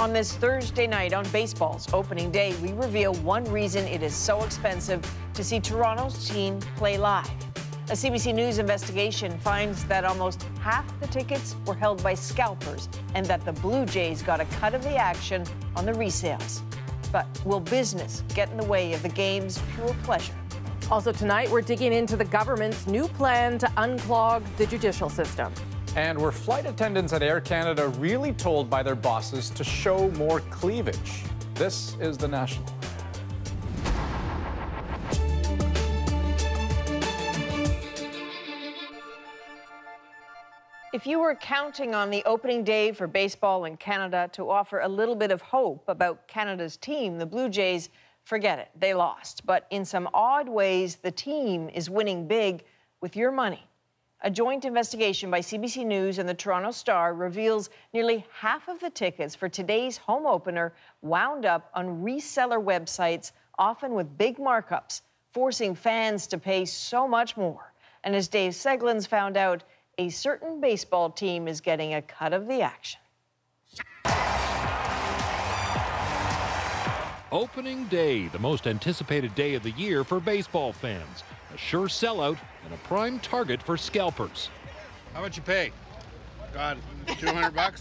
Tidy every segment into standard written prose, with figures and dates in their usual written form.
On this Thursday night on baseball's opening day, we reveal one reason it is so expensive to see Toronto's team play live. A CBC News investigation finds that almost half the tickets were held by scalpers and that the Blue Jays got a cut of the action on the resales. But will business get in the way of the game's pure pleasure? Also tonight, we're digging into the government's new plan to unclog the judicial system. And were flight attendants at Air Canada really told by their bosses to show more cleavage? This is The National. If you were counting on the opening day for baseball in Canada to offer a little bit of hope about Canada's team, the Blue Jays, forget it. They lost. But in some odd ways, the team is winning big with your money. A joint investigation by CBC News and the Toronto Star reveals nearly half of the tickets for today's home opener wound up on reseller websites, often with big markups, forcing fans to pay so much more. And as Dave Seglins found out, a certain baseball team is getting a cut of the action. Opening day, the most anticipated day of the year for baseball fans. A sure sellout and a prime target for scalpers. How much you pay? God, $200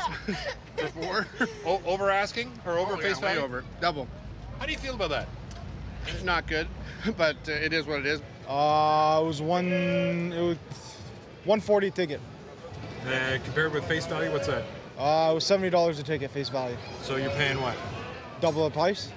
for four. Over asking or over face value? Way over, double. How do you feel about that? Not good, but it is what it is. It was 140 ticket. Compared with face value, what's that? It was $70 a ticket face value. So you're paying what? Double the price.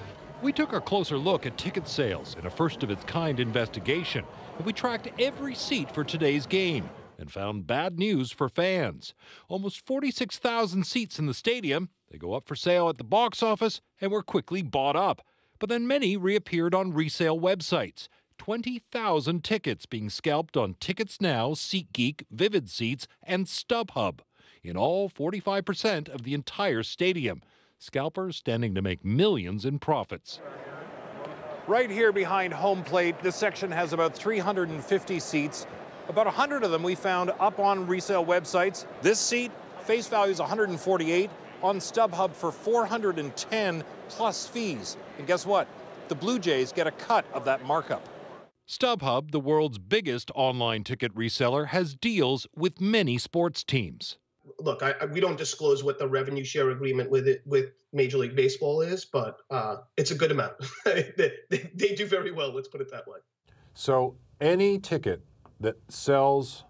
We took a closer look at ticket sales in a first-of-its-kind investigation, and we tracked every seat for today's game and found bad news for fans. Almost 46,000 seats in the stadium. They go up for sale at the box office and were quickly bought up. But then many reappeared on resale websites. 20,000 tickets being scalped on Tickets Now, SeatGeek, Vivid Seats, and StubHub. In all, 45% of the entire stadium. Scalpers standing to make millions in profits. Right here behind home plate, this section has about 350 seats. About 100 of them we found up on resale websites. This seat, face value is $148, on StubHub for $410 plus fees. And guess what? The Blue Jays get a cut of that markup. StubHub, the world's biggest online ticket reseller, has deals with many sports teams. Look, we don't disclose what the revenue share agreement with Major League Baseball is, but it's a good amount. they do very well, let's put it that way. So any ticket that sells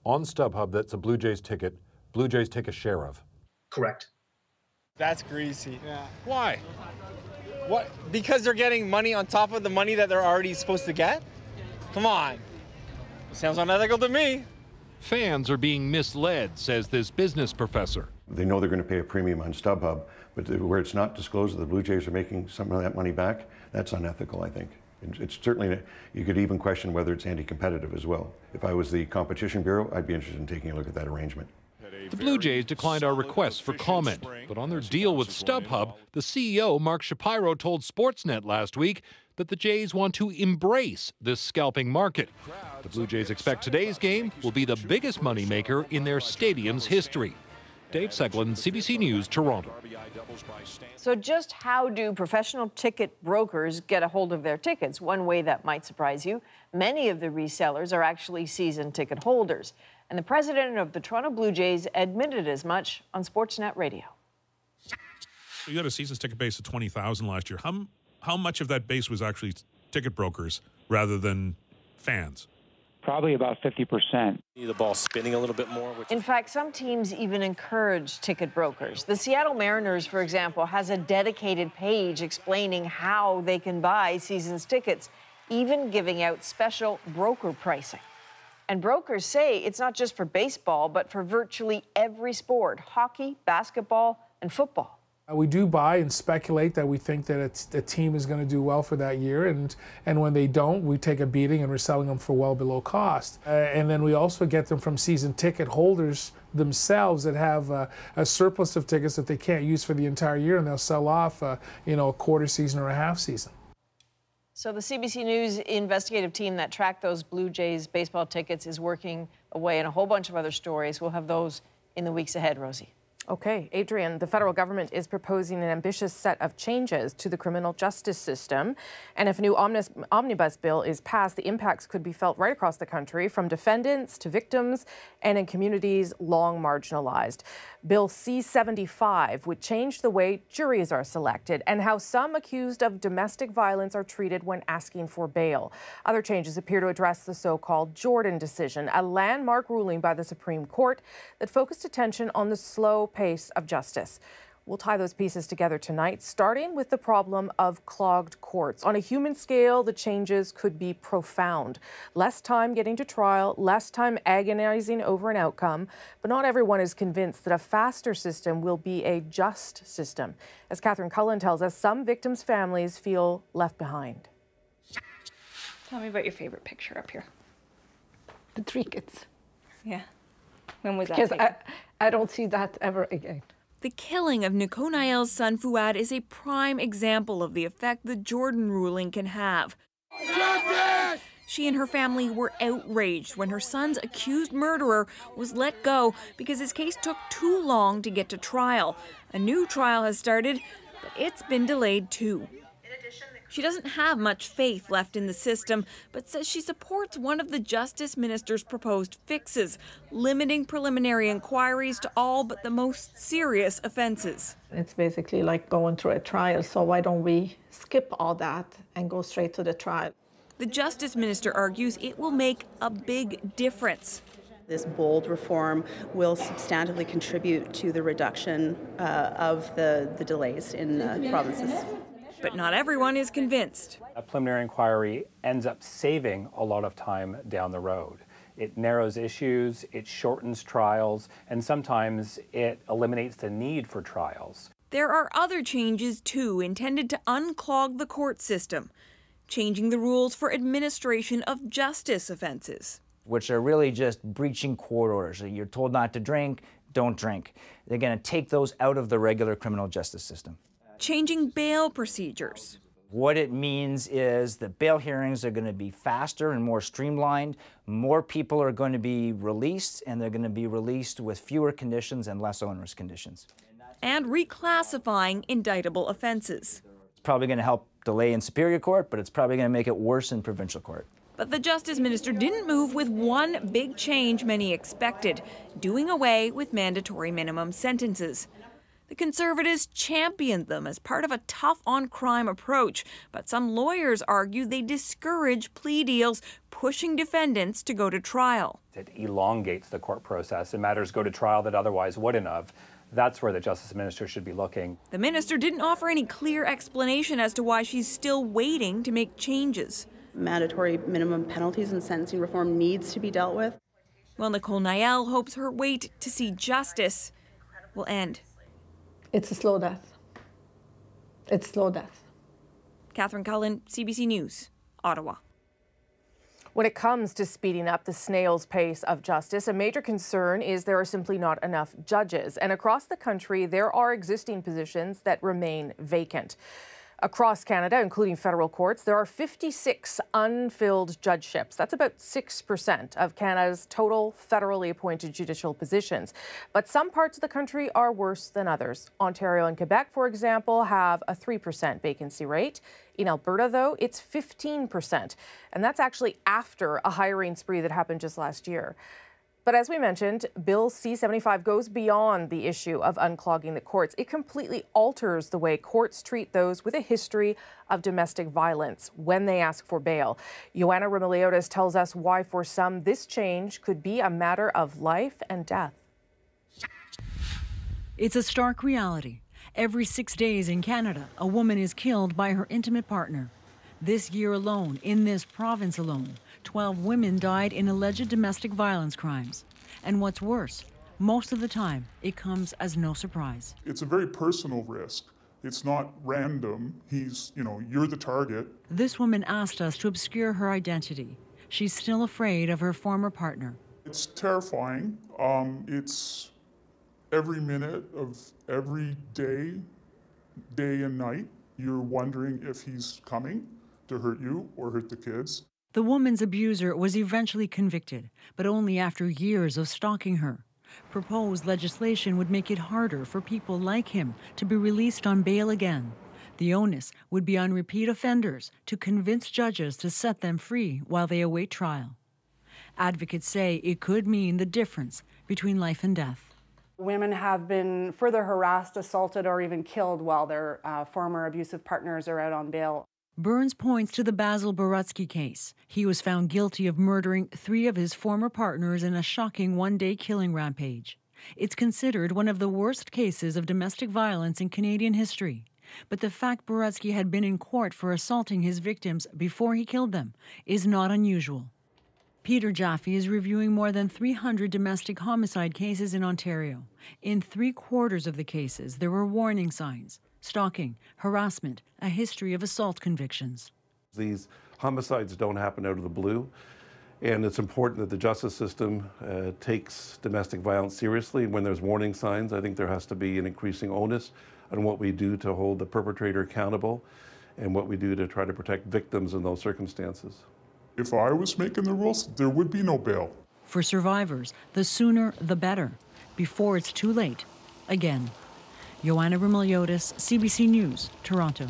on StubHub that's a Blue Jays ticket, Blue Jays take a share of? Correct. That's greasy. Yeah. Why? What? Because they're getting money on top of the money that they're already supposed to get? Come on. Sounds unethical to me. Fans are being misled, says this business professor. They know they're going to pay a premium on StubHub, but where it's not disclosed that the Blue Jays are making some of that money back, that's unethical, I think. It's certainly, you could even question whether it's anti-competitive as well. If I was the Competition Bureau, I'd be interested in taking a look at that arrangement. The Blue Jays declined our requests for comment, but on their deal with StubHub, the CEO, Mark Shapiro, told Sportsnet last week that the Jays want to embrace this scalping market. The Blue Jays expect today's game will be the biggest moneymaker in their stadium's history. Dave Seglin, CBC News, Toronto. So just how do professional ticket brokers get a hold of their tickets? One way that might surprise you, many of the resellers are actually season ticket holders. And the president of the Toronto Blue Jays admitted as much on Sportsnet Radio. You had a season ticket base of 20,000 last year. How much of that base was actually ticket brokers rather than fans? Probably about 50%. The ball spinning a little bit more. In fact, some teams even encourage ticket brokers. The Seattle Mariners, for example, has a dedicated page explaining how they can buy season's tickets, even giving out special broker pricing. And brokers say it's not just for baseball, but for virtually every sport: hockey, basketball, and football. We do buy and speculate that we think that the team is going to do well for that year, and when they don't, we take a beating and we're selling them for well below cost. And then we also get them from season ticket holders themselves that have a surplus of tickets that they can't use for the entire year, and they'll sell off a quarter season or a half season. So the CBC News investigative team that tracked those Blue Jays baseball tickets is working away on a whole bunch of other stories. We'll have those in the weeks ahead, Rosie. Okay, Adrian, the federal government is proposing an ambitious set of changes to the criminal justice system. And if a new omnibus bill is passed, the impacts could be felt right across the country, from defendants to victims and in communities long marginalized. Bill C-75 would change the way juries are selected and how some accused of domestic violence are treated when asking for bail. Other changes appear to address the so-called Jordan decision, a landmark ruling by the Supreme Court that focused attention on the slow pace of justice. We'll tie those pieces together tonight, starting with the problem of clogged courts. On a human scale, the changes could be profound. Less time getting to trial, less time agonizing over an outcome, but not everyone is convinced that a faster system will be a just system. As Catherine Cullen tells us, some victims' families feel left behind. Tell me about your favorite picture up here. The 3 kids. Yeah. When was that? Because I don't see that ever again. The killing of Nicole Nael's son Fouad is a prime example of the effect the Jordan ruling can have. Justice! She and her family were outraged when her son's accused murderer was let go because his case took too long to get to trial. A new trial has started, but it's been delayed too. She doesn't have much faith left in the system, but says she supports one of the Justice Minister's proposed fixes, limiting preliminary inquiries to all but the most serious offenses. It's basically like going through a trial, so why don't we skip all that and go straight to the trial? The Justice Minister argues it will make a big difference. This bold reform will substantively contribute to the reduction of the delays in provinces. But not everyone is convinced. A preliminary inquiry ends up saving a lot of time down the road. It narrows issues, it shortens trials, and sometimes it eliminates the need for trials. There are other changes, too, intended to unclog the court system, changing the rules for administration of justice offenses. Which are really just breaching court orders. You're told not to drink, don't drink. They're going to take those out of the regular criminal justice system. Changing bail procedures. What it means is that bail hearings are going to be faster and more streamlined. More people are going to be released, and they're going to be released with fewer conditions and less onerous conditions. And reclassifying indictable offenses. It's probably going to help delay in Superior Court, but it's probably going to make it worse in Provincial Court. But the Justice Minister didn't move with one big change many expected, doing away with mandatory minimum sentences. The Conservatives championed them as part of a tough-on-crime approach, but some lawyers argue they discourage plea deals, pushing defendants to go to trial. It elongates the court process and matters go to trial that otherwise wouldn't have. That's where the Justice Minister should be looking. The minister didn't offer any clear explanation as to why she's still waiting to make changes. Mandatory minimum penalties and sentencing reform needs to be dealt with. Well, Nicole Nael hopes her wait to see justice will end. It's a slow death. It's slow death. Catherine Cullen, CBC News, Ottawa. When it comes to speeding up the snail's pace of justice, a major concern is there are simply not enough judges. And across the country, there are existing positions that remain vacant. Across Canada, including federal courts, there are 56 unfilled judgeships. That's about 6% of Canada's total federally appointed judicial positions. But some parts of the country are worse than others. Ontario and Quebec, for example, have a 3% vacancy rate. In Alberta, though, it's 15%. And that's actually after a hiring spree that happened just last year. But as we mentioned, Bill C-75 goes beyond the issue of unclogging the courts. It completely alters the way courts treat those with a history of domestic violence when they ask for bail. Joanna Remiliotis tells us why, for some, this change could be a matter of life and death. It's a stark reality. Every 6 days in Canada, a woman is killed by her intimate partner. This year alone, in this province alone, 12 women died in alleged domestic violence crimes. And what's worse, most of the time, it comes as no surprise. It's a very personal risk. It's not random. You're the target. This woman asked us to obscure her identity. She's still afraid of her former partner. It's terrifying. It's every minute of every day and night, you're wondering if he's coming to hurt you or hurt the kids. The woman's abuser was eventually convicted, but only after years of stalking her. Proposed legislation would make it harder for people like him to be released on bail again. The onus would be on repeat offenders to convince judges to set them free while they await trial. Advocates say it could mean the difference between life and death. Women have been further harassed, assaulted, or even killed while their former abusive partners are out on bail. Burns points to the Basil Borutsky case. He was found guilty of murdering 3 of his former partners in a shocking one-day killing rampage. It's considered one of the worst cases of domestic violence in Canadian history. But the fact Borutsky had been in court for assaulting his victims before he killed them is not unusual. Peter Jaffe is reviewing more than 300 domestic homicide cases in Ontario. In 3/4 of the cases, there were warning signs: stalking, harassment, a history of assault convictions. These homicides don't happen out of the blue, and it's important that the justice system takes domestic violence seriously. When there's warning signs, I think there has to be an increasing onus on what we do to hold the perpetrator accountable and what we do to try to protect victims in those circumstances. If I was making the rules, there would be no bail. For survivors, the sooner the better, before it's too late again. Joanna Remiliotis, CBC News, Toronto.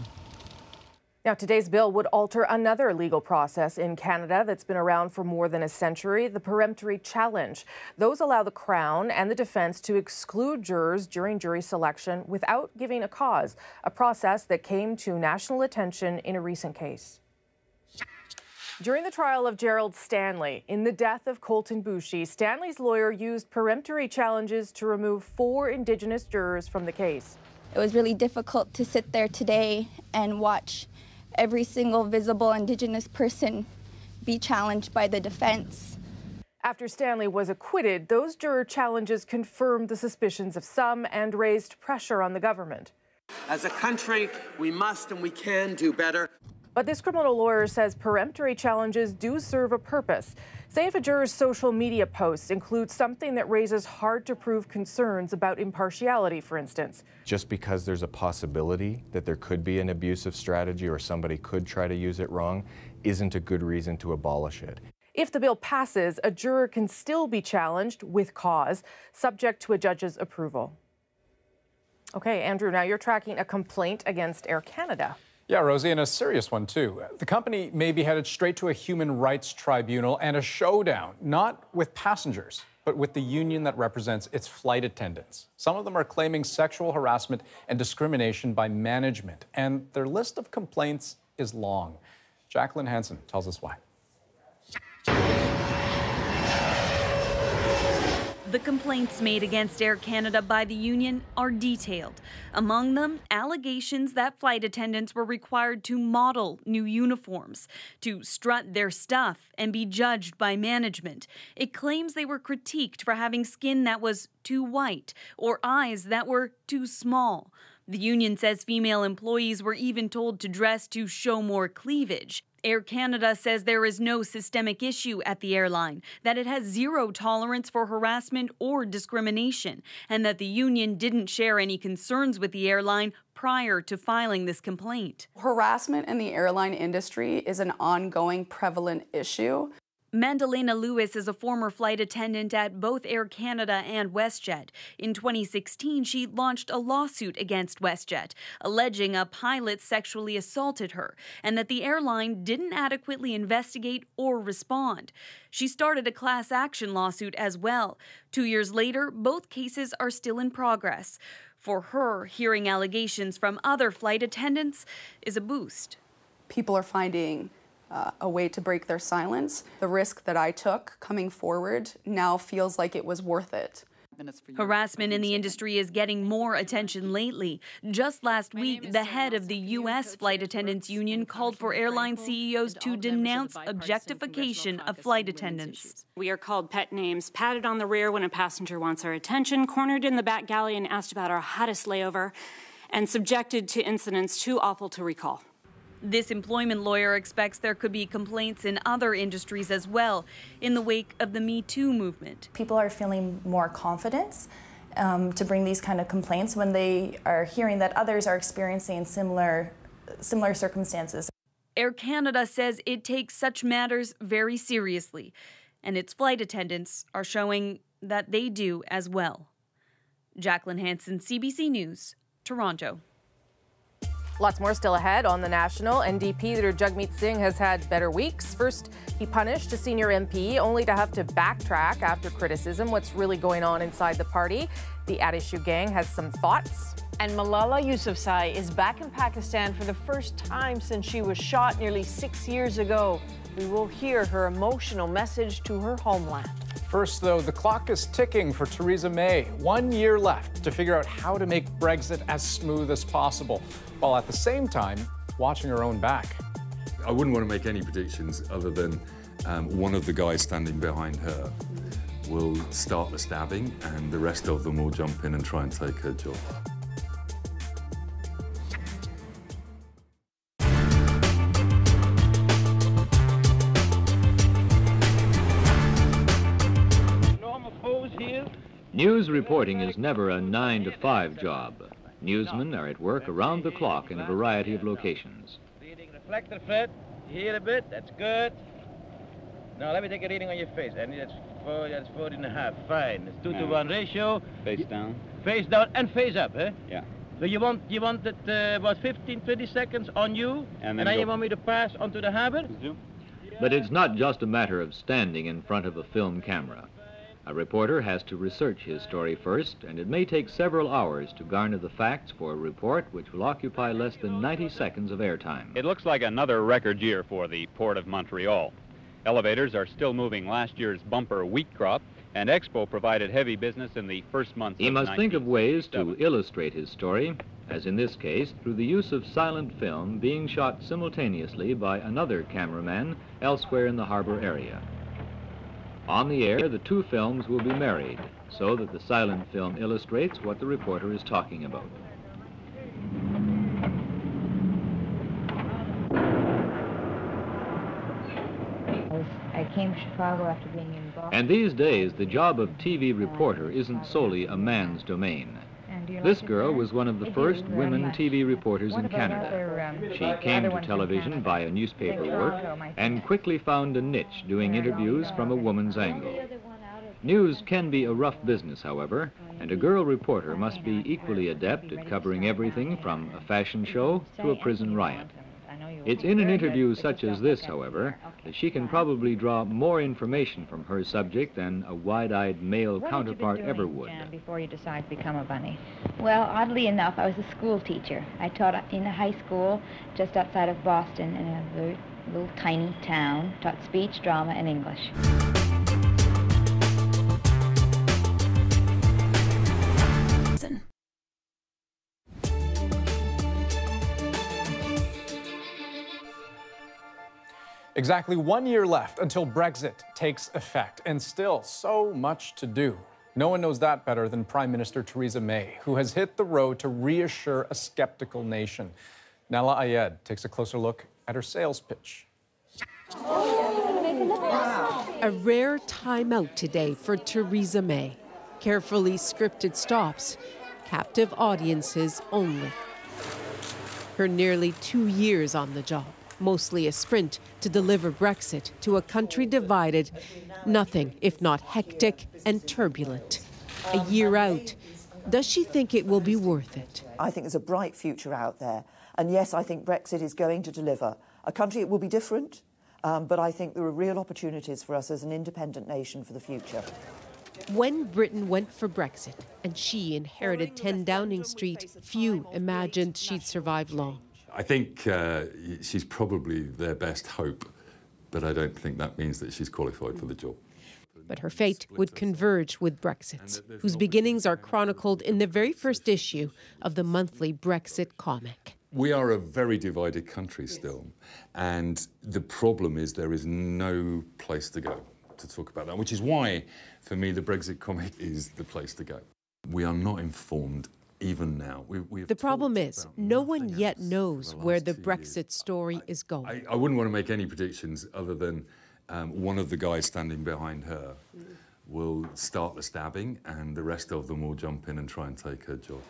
Now, today's bill would alter another legal process in Canada that's been around for more than a century, the peremptory challenge. Those allow the Crown and the defense to exclude jurors during jury selection without giving a cause, a process that came to national attention in a recent case. During the trial of Gerald Stanley in the death of Colton Boushie, Stanley's lawyer used peremptory challenges to remove 4 Indigenous jurors from the case. It was really difficult to sit there today and watch every single visible Indigenous person be challenged by the defense. After Stanley was acquitted, those juror challenges confirmed the suspicions of some and raised pressure on the government. As a country, we must and we can do better. But this criminal lawyer says peremptory challenges do serve a purpose. Say if a juror's social media posts include something that raises hard-to-prove concerns about impartiality, for instance. Just because there's a possibility that there could be an abusive strategy or somebody could try to use it wrong isn't a good reason to abolish it. If the bill passes, a juror can still be challenged with cause, subject to a judge's approval. Okay, Andrew, now you're tracking a complaint against Air Canada. Yeah, Rosie, and a serious one, too. The company may be headed straight to a human rights tribunal and a showdown, not with passengers, but with the union that represents its flight attendants. Some of them are claiming sexual harassment and discrimination by management, and their list of complaints is long. Jacqueline Hansen tells us why. The complaints made against Air Canada by the union are detailed. Among them, allegations that flight attendants were required to model new uniforms, to strut their stuff and be judged by management. It claims they were critiqued for having skin that was too white or eyes that were too small. The union says female employees were even told to dress to show more cleavage. Air Canada says there is no systemic issue at the airline, that it has zero tolerance for harassment or discrimination, and that the union didn't share any concerns with the airline prior to filing this complaint. Harassment in the airline industry is an ongoing, prevalent issue. Mandalena Lewis is a former flight attendant at both Air Canada and WestJet. In 2016, she launched a lawsuit against WestJet, alleging a pilot sexually assaulted her and that the airline didn't adequately investigate or respond. She started a class action lawsuit as well. 2 years later, both cases are still in progress. For her, hearing allegations from other flight attendants is a boost. People are finding a way to break their silence. The risk that I took coming forward now feels like it was worth it. Harassment in the industry is getting more attention lately. Just last week, the head of the U.S. Flight Attendants Union called for airline CEOs to denounce objectification of flight attendants. We are called pet names, patted on the rear when a passenger wants our attention, cornered in the back galley and asked about our hottest layover, and subjected to incidents too awful to recall. This employment lawyer expects there could be complaints in other industries as well in the wake of the Me Too movement. People are feeling more confidence to bring these kind of complaints when they are hearing that others are experiencing similar circumstances. Air Canada says it takes such matters very seriously, and its flight attendants are showing that they do as well. Jacqueline Hansen, CBC News, Toronto. Lots more still ahead on The National. NDP leader Jagmeet Singh has had better weeks. First, he punished a senior MP, only to have to backtrack after criticism. What's really going on inside the party? The at-issue gang has some thoughts. And Malala Yousafzai is back in Pakistan for the first time since she was shot nearly 6 years ago. We will hear her emotional message to her homeland. First, though, the clock is ticking for Theresa May. 1 year left to figure out how to make Brexit as smooth as possible, while at the same time watching her own back. I wouldn't want to make any predictions other than one of the guys standing behind her will start the stabbing and the rest of them will jump in and try and take her job. News reporting is never a 9-to-5 job. Newsmen are at work around the clock in a variety of locations. Reading reflector fit, here a bit, that's good. Now let me take a reading on your face. And that's 40.5, fine. It's 2-to-1 ratio. Face down. Face down and face up, eh? Yeah. So you want it about 15, 20 seconds on you, and then you want me to pass onto the harbor? But it's not just a matter of standing in front of a film camera. A reporter has to research his story first, and it may take several hours to garner the facts for a report which will occupy less than 90 seconds of airtime. It looks like another record year for the Port of Montreal. Elevators are still moving last year's bumper wheat crop, and Expo provided heavy business in the first month. He must think of ways to illustrate his story, as in this case, through the use of silent film being shot simultaneously by another cameraman elsewhere in the harbor area. On the air, the two films will be married, so that the silent film illustrates what the reporter is talking about. I came to Chicago after being in Boston. And these days, the job of TV reporter isn't solely a man's domain. This girl was one of the first women TV reporters in Canada. She came to television via newspaper work and quickly found a niche doing interviews from a woman's angle. News can be a rough business, however, and a girl reporter must be equally adept at covering everything from a fashion show to a prison riot. It's in an interview such as this, however, that she can probably draw more information from her subject than a wide-eyed male counterpart ever would. Before you decide to become a bunny? Well, oddly enough, I was a school teacher. I taught in a high school just outside of Boston in a very little tiny town, taught speech, drama, and English. Exactly 1 year left until Brexit takes effect, and still so much to do. No one knows that better than Prime Minister Theresa May, who has hit the road to reassure a skeptical nation. Nala Ayed takes a closer look at her sales pitch. A rare timeout today for Theresa May. Carefully scripted stops, captive audiences only. Her nearly 2 years on the job. Mostly a sprint to deliver Brexit to a country divided, nothing if not hectic and turbulent. A year out, does she think it will be worth it? I think there's a bright future out there. And yes, I think Brexit is going to deliver. A country, it will be different, but I think there are real opportunities for us as an independent nation for the future. When Britain went for Brexit and she inherited 10 Downing Street, few imagined she'd survive long. I think she's probably their best hope, but I don't think that means that she's qualified for the job. But her fate would converge with Brexit's, whose beginnings are chronicled in the very first issue of the monthly Brexit comic. We are a very divided country still, and the problem is there is no place to go to talk about that, which is why, for me, the Brexit comic is the place to go. We are not informed even now. The problem is, no one yet knows where the Brexit story is going. I wouldn't want to make any predictions other than one of the guys standing behind her will start the stabbing and the rest of them will jump in and try and take her job.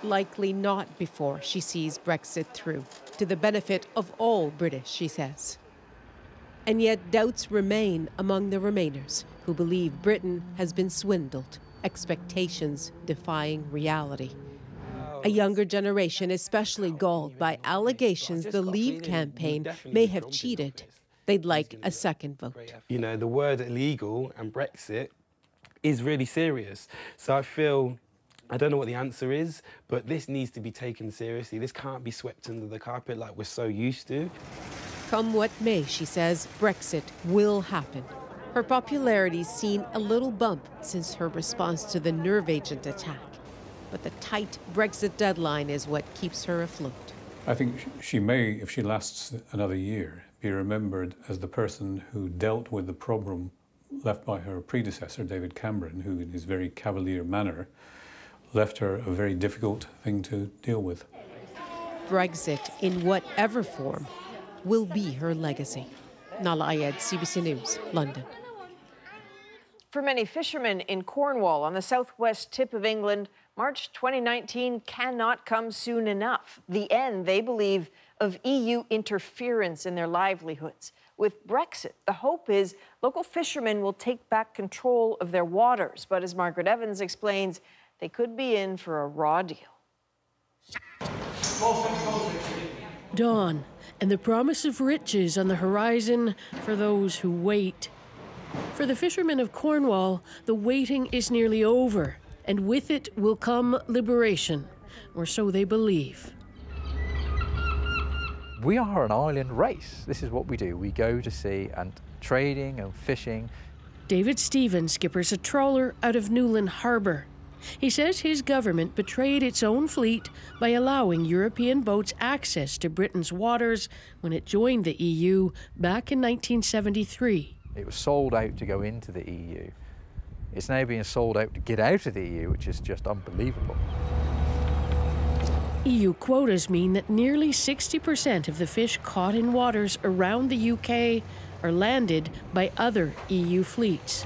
Likely not before she sees Brexit through, to the benefit of all British, she says. And yet doubts remain among the Remainers, who believe Britain has been swindled, expectations defying reality. A younger generation especially galled by allegations the Leave campaign may have cheated. They'd like a second vote. You know, the word illegal and Brexit is really serious. So I don't know what the answer is, but this needs to be taken seriously. This can't be swept under the carpet like we're so used to. Come what may, she says, Brexit will happen. Her popularity's seen a little bump since her response to the nerve agent attack. But the tight Brexit deadline is what keeps her afloat. I think she may, if she lasts another year, be remembered as the person who dealt with the problem left by her predecessor, David Cameron, who in his very cavalier manner left her a very difficult thing to deal with. Brexit, in whatever form, will be her legacy. Nala Ayed, CBC News, London. For many fishermen in Cornwall on the southwest tip of England, March 2019 cannot come soon enough. The end, they believe, of EU interference in their livelihoods. With Brexit, the hope is local fishermen will take back control of their waters. But as Margaret Evans explains, they could be in for a raw deal. Dawn, and the promise of riches on the horizon for those who wait. For the fishermen of Cornwall, the waiting is nearly over, and with it will come liberation, or so they believe. We are an island race. This is what we do. We go to sea, and trading and fishing. David Stevens skippers a trawler out of Newlyn Harbour. He says his government betrayed its own fleet by allowing European boats access to Britain's waters when it joined the EU back in 1973. It was sold out to go into the EU. It's now being sold out to get out of the EU, which is just unbelievable. EU quotas mean that nearly 60% of the fish caught in waters around the UK are landed by other EU fleets.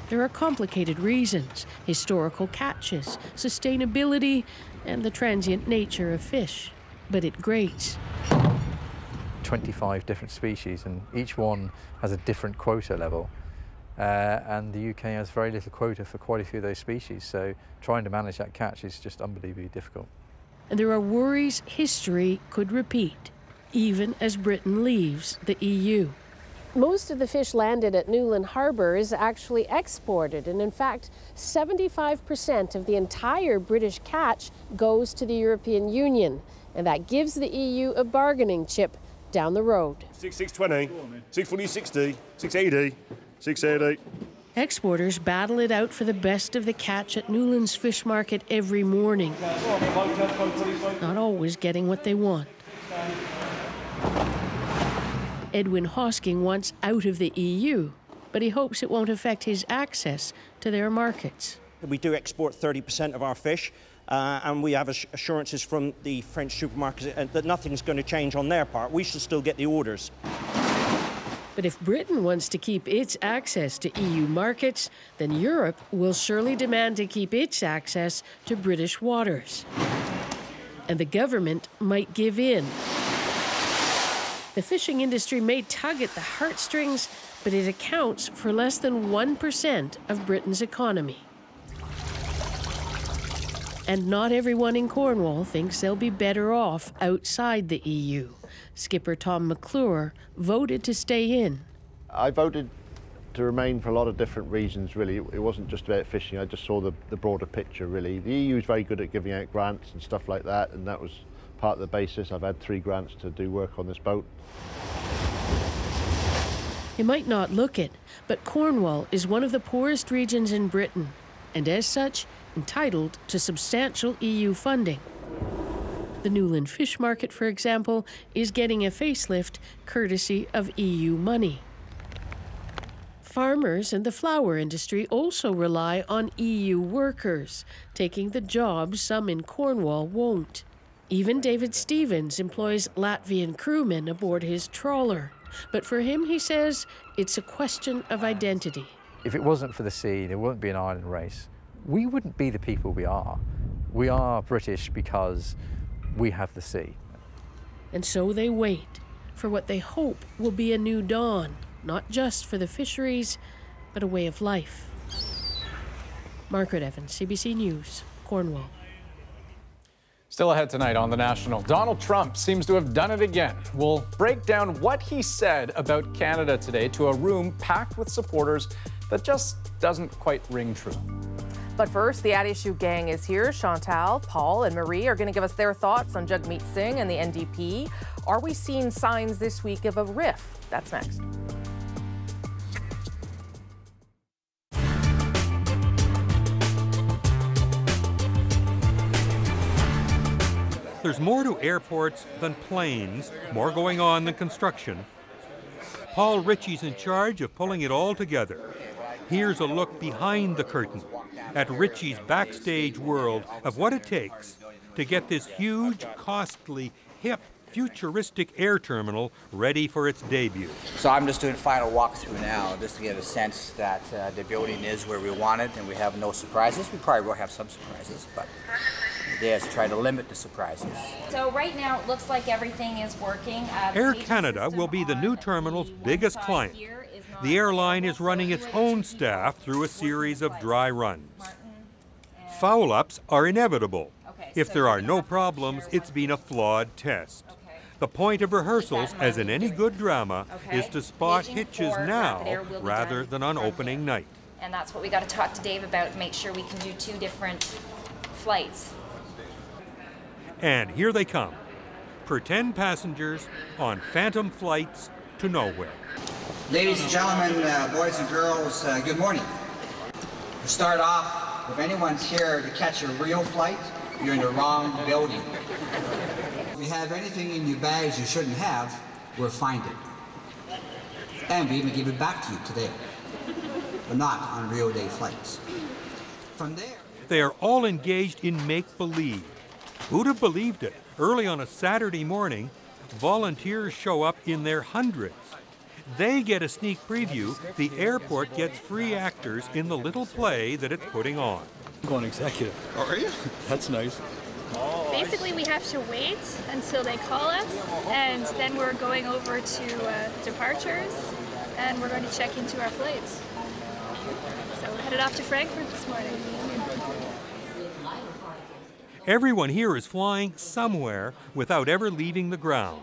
There are complicated reasons: historical catches, sustainability, and the transient nature of fish. But it grates. 25 different species, and each one has a different quota level. And the UK has very little quota for quite a few of those species, so trying to manage that catch is just unbelievably difficult. And there are worries history could repeat, even as Britain leaves the EU. Most of the fish landed at Newlyn Harbour is actually exported, and in fact, 75% of the entire British catch goes to the European Union, and that gives the EU a bargaining chip down the road. 620, 640, 60, 680, 680. Exporters battle it out for the best of the catch at Newlands Fish Market every morning, not always getting what they want. Edwin Hosking wants out of the EU, but he hopes it won't affect his access to their markets. We do export 30% of our fish, and we have assurances from the French supermarkets that nothing's going to change on their part. We should still get the orders. But if Britain wants to keep its access to EU markets, then Europe will surely demand to keep its access to British waters. And the government might give in. The fishing industry may tug at the heartstrings, but it accounts for less than 1% of Britain's economy. And not everyone in Cornwall thinks they'll be better off outside the EU. Skipper Tom McClure voted to stay in. I voted to remain for a lot of different reasons, really. It wasn't just about fishing. I just saw the broader picture, really. The EU is very good at giving out grants and stuff like that, and that was part of the basis. I've had 3 grants to do work on this boat. You might not look it, but Cornwall is one of the poorest regions in Britain, and as such, entitled to substantial EU funding. The Newlyn Fish Market, for example, is getting a facelift courtesy of EU money. Farmers and the flower industry also rely on EU workers, taking the jobs some in Cornwall won't. Even David Stevens employs Latvian crewmen aboard his trawler. But for him, he says, it's a question of identity. If it wasn't for the sea, there wouldn't be an island race. We wouldn't be the people we are. We are British because we have the sea. And so they wait for what they hope will be a new dawn, not just for the fisheries, but a way of life. Margaret Evans, CBC News, Cornwall. Still ahead tonight on The National, Donald Trump seems to have done it again. We'll break down what he said about Canada today to a room packed with supporters that just doesn't quite ring true. But first, the At Issue gang is here. Chantal, Paul, and Marie are going to give us their thoughts on Jagmeet Singh and the NDP. Are we seeing signs this week of a rift? That's next. There's more to airports than planes, more going on than construction. Paul Ritchie's in charge of pulling it all together. Here's a look behind the curtain at Ritchie's backstage world of what it takes to get this huge, costly, hip, futuristic air terminal ready for its debut. So I'm just doing a final walkthrough now, just to get a sense that the building is where we want it and we have no surprises. We probably will have some surprises, but the idea is to try to limit the surprises. So right now it looks like everything is working. Air Canada will be the new terminal's biggest client. The airline is running its own staff through a series of dry runs. Foul-ups are inevitable. If there are no problems, it's been a flawed test. The point of rehearsals, as in any good drama, is to spot hitches now rather than on opening night. And that's what we got to talk to Dave about, make sure we can do 2 different flights. And here they come. Pretend passengers on phantom flights to nowhere. Ladies and gentlemen, boys and girls, good morning. To start off, if anyone's here to catch a real flight, you're in the wrong building. If you have anything in your bags you shouldn't have, we'll find it. And we even give it back to you today. But not on real day flights. From there... They are all engaged in make-believe. Who'd have believed it? Early on a Saturday morning, volunteers show up in their hundreds. They get a sneak preview. The airport gets free actors in the little play that it's putting on. I'm going executive. Oh, are you? That's nice. Basically, we have to wait until they call us, and then we're going over to departures, and we're going to check into our flights. So we're headed off to Frankfurt this morning. Everyone here is flying somewhere without ever leaving the ground.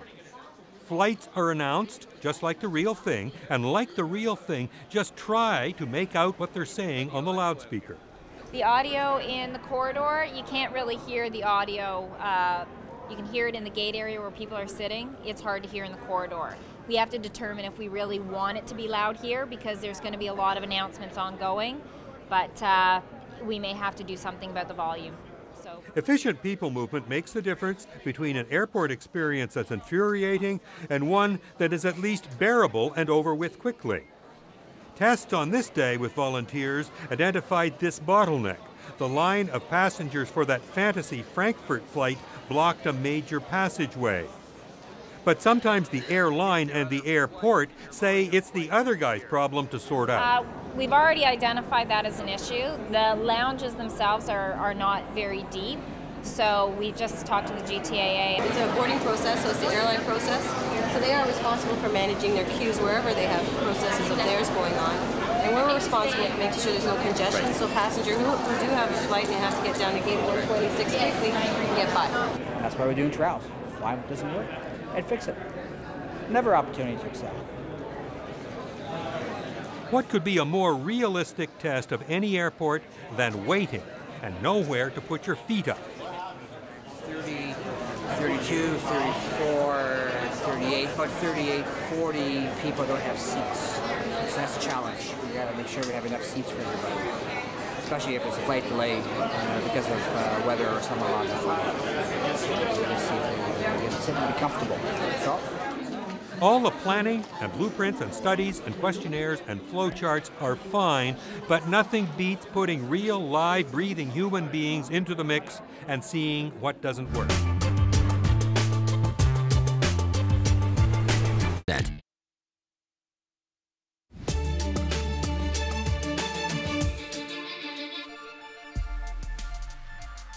Flights are announced, just like the real thing, and like the real thing, just try to make out what they're saying on the loudspeaker. The audio in the corridor, you can't really hear the audio. You can hear it in the gate area where people are sitting. It's hard to hear in the corridor. We have to determine if we really want it to be loud here because there's going to be a lot of announcements ongoing, but we may have to do something about the volume. Efficient people movement makes the difference between an airport experience that's infuriating and one that is at least bearable and over with quickly. Tests on this day with volunteers identified this bottleneck. The line of passengers for that fantasy Frankfurt flight blocked a major passageway. But sometimes the airline and the airport say it's the other guy's problem to sort out. We've already identified that as an issue. The lounges themselves are not very deep, so we just talked to the GTAA. It's a boarding process, so it's the airline process. So they are responsible for managing their queues wherever they have processes of theirs going on. And we're responsible for making sure there's no congestion, so passengers who do have a flight and they have to get down to gate 126 quickly can get by. That's why we're doing trials. Why it doesn't work? And fix it. Never opportunity to excel. What could be a more realistic test of any airport than waiting and nowhere to put your feet up? 30, 32, 34, 38, about 38, 40 people don't have seats. So that's a challenge. We gotta make sure we have enough seats for everybody. Especially if there's a flight delay because of weather or something along that line. So be comfortable. So. All the planning and blueprints and studies and questionnaires and flowcharts are fine, but nothing beats putting real, live, breathing human beings into the mix and seeing what doesn't work.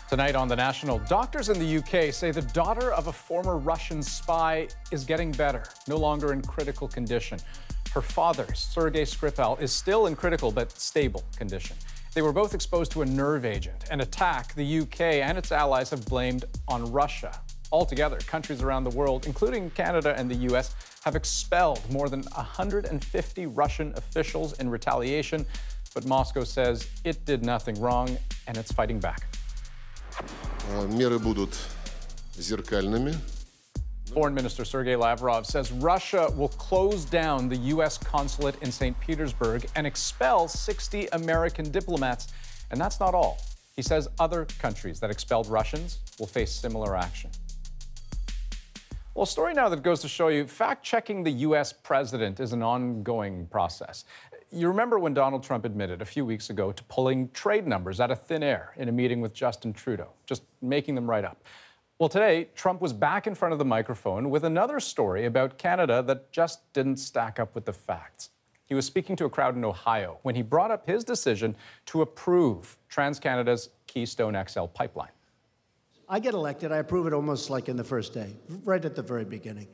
Tonight on The National, doctors in the UK say the daughter of a former Russian spy is getting better, no longer in critical condition. Her father, Sergei Skripal, is still in critical but stable condition. They were both exposed to a nerve agent, an attack the UK and its allies have blamed on Russia. Altogether, countries around the world, including Canada and the US, have expelled more than 150 Russian officials in retaliation, but Moscow says it did nothing wrong and it's fighting back. Меры будут зеркальными. Foreign Minister Sergei Lavrov says Russia will close down the U.S. consulate in St. Petersburg and expel 60 American diplomats. And that's not all. He says other countries that expelled Russians will face similar action. Well, a story now that goes to show you fact-checking the U.S. president is an ongoing process. You remember when Donald Trump admitted a few weeks ago to pulling trade numbers out of thin air in a meeting with Justin Trudeau, just making them right up. Well, today, Trump was back in front of the microphone with another story about Canada that just didn't stack up with the facts. He was speaking to a crowd in Ohio when he brought up his decision to approve TransCanada's Keystone XL pipeline. I get elected, I approve it almost like in the first day, right at the very beginning.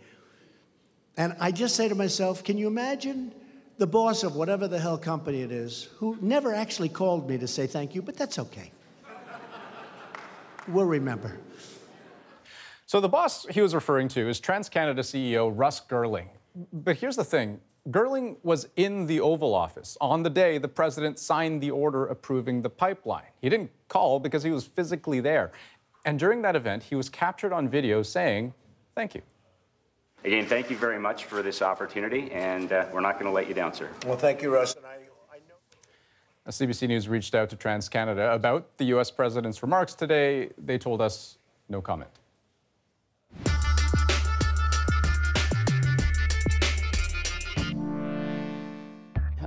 And I just say to myself, can you imagine the boss of whatever the hell company it is, who never actually called me to say thank you, but that's okay. We'll remember. So the boss he was referring to is TransCanada CEO Russ Girling. But here's the thing. Girling was in the Oval Office on the day the president signed the order approving the pipeline. He didn't call because he was physically there. And during that event, he was captured on video saying, thank you. Again, thank you very much for this opportunity, and we're not going to let you down, sir. Well, thank you, Russ. And I know... CBC News reached out to TransCanada about the U.S. president's remarks today. They told us no comment.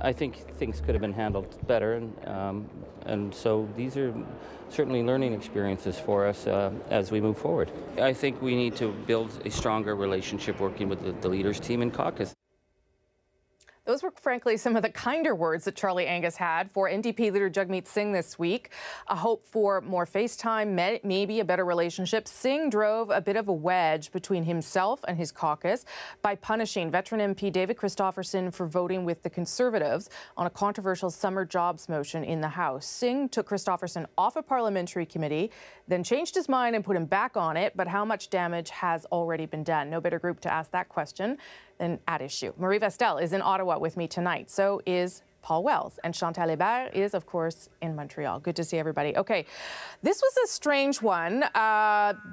I think things could have been handled better, and so these are certainly learning experiences for us as we move forward. I think we need to build a stronger relationship working with the leaders team in caucus. Those were, frankly, some of the kinder words that Charlie Angus had for NDP leader Jagmeet Singh this week. A hope for more FaceTime, maybe a better relationship. Singh drove a bit of a wedge between himself and his caucus by punishing veteran MP David Christopherson for voting with the Conservatives on a controversial summer jobs motion in the House. Singh took Christopherson off a parliamentary committee, then changed his mind and put him back on it. But how much damage has already been done? No better group to ask that question than At Issue. Marie Vestel is in Ottawa with me tonight. So is Paul Wells. And Chantal Hébert is, of course, in Montreal. Good to see everybody. Okay, this was a strange one